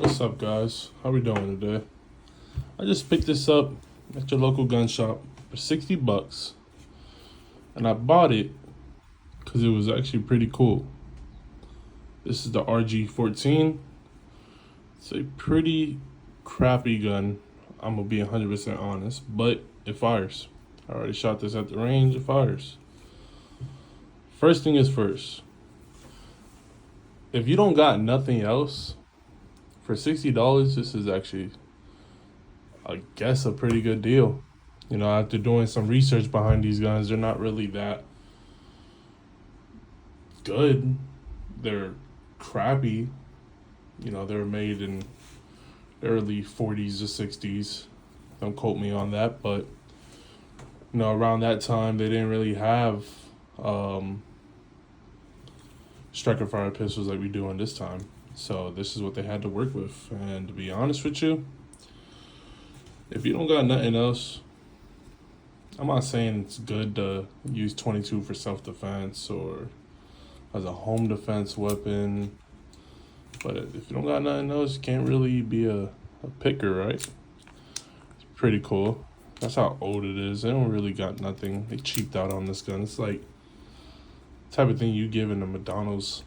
What's up, guys? How we doing today? I just picked this up at your local gun shop for 60 bucks. And I bought it because it was actually pretty cool. This is the RG14. It's a pretty crappy gun. I'm going to be 100% honest, but it fires. I already shot this at the range, it fires. First thing is first. If you don't got nothing else, for $60, this is actually, I guess, a pretty good deal. You know, after doing some research behind these guns, they're not really that good. They're crappy. You know, they were made in the early 40s or 60s. Don't quote me on that, but, you know, around that time, they didn't really have striker fire pistols like we do in this time. So this is what they had to work with. And to be honest with you, if you don't got nothing else, I'm not saying it's good to use 22 for self-defense or as a home defense weapon. But if you don't got nothing else, you can't really be a picker, right? It's pretty cool. That's how old it is. They don't really got nothing. They cheaped out on this gun. It's like the type of thing you give in a McDonald's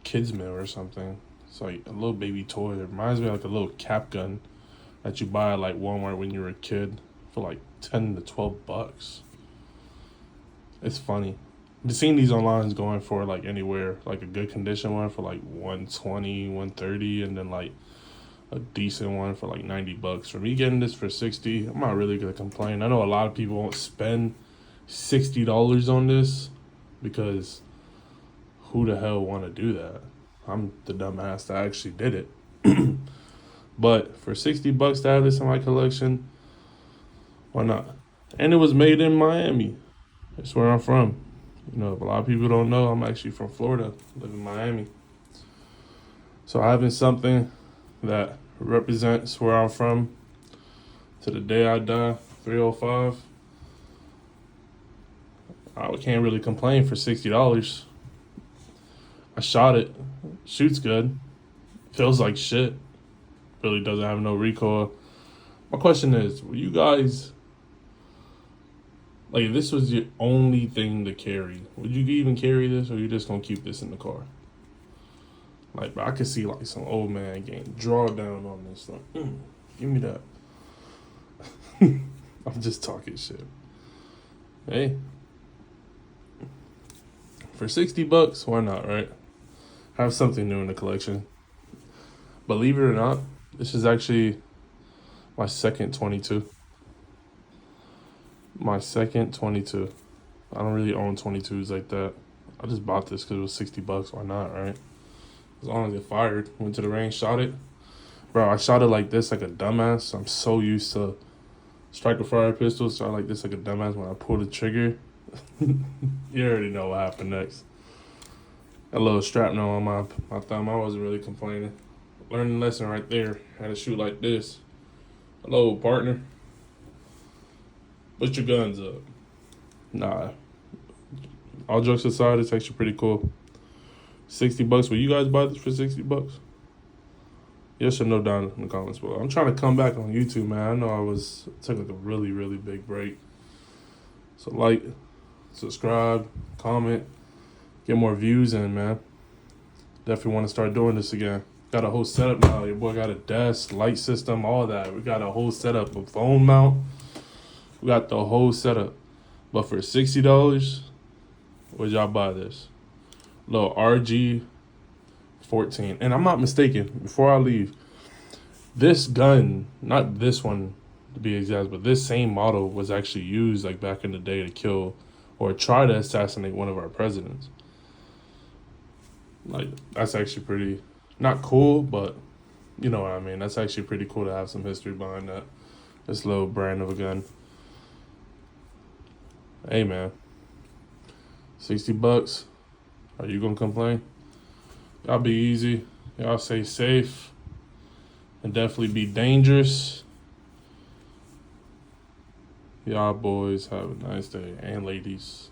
kids meal or something. It's like a little baby toy. It reminds me of like a little cap gun that you buy at like Walmart when you were a kid for like 10 to 12 bucks. It's funny. I've seen these online going for like anywhere, like a good condition one for like 120, 130, and then like a decent one for like 90 bucks. For me getting this for 60, I'm not really gonna complain. I know a lot of people won't spend $60 on this because who the hell want to do that? I'm the dumbass that actually did it. But for 60 bucks to have this in my collection, why not? And it was made in Miami. That's where I'm from. You know, a lot of people don't know I'm actually from Florida, live in Miami. So having something that represents where I'm from to the day I die, 305, I can't really complain for $60. I shot it. Shoots good. Feels like shit. Really doesn't have no recoil. My question is, will you guys, like, if this was your only thing to carry, would you even carry this, or you just gonna keep this in the car? Like, I could see like some old man getting draw down on this. Like, give me that. I'm just talking shit. Hey, for 60 bucks, why not, right? Have something new in the collection. Believe it or not, this is actually my second 22. My second 22. I don't really own 22s like that. I just bought this because it was 60 bucks. Why not, right? As long as it fired. Went to the range, shot it. Bro, I shot it like this like a dumbass. I'm so used to striker fire pistols. Shot like this like a dumbass when I pulled the trigger. You already know what happened next. A little shrapnel on my thumb. I wasn't really complaining. Learning lesson right there. How to shoot like this. Hello, partner. Put your guns up. Nah. All jokes aside, it's actually pretty cool. 60 bucks. Will you guys buy this for 60 bucks? Yes or no down in the comments below. I'm trying to come back on YouTube, man. I know I took like a really, really big break. So like, subscribe, comment, get more views in, man. Definitely want to start doing this again. Got a whole setup now. Your boy got a desk, light system, all that. We got a whole setup, a phone mount. We got the whole setup. But for $60, would y'all buy this? Little RG14. And I'm not mistaken, before I leave, this gun, not this one to be exact, but this same model was actually used like back in the day to kill or try to assassinate one of our presidents. Like, that's actually pretty, not cool, but you know what I mean. That's actually pretty cool to have some history behind that. This little brand of a gun. Hey, man. 60 bucks. Are you gonna complain? Y'all be easy. Y'all stay safe. And definitely be dangerous. Y'all boys have a nice day. And ladies.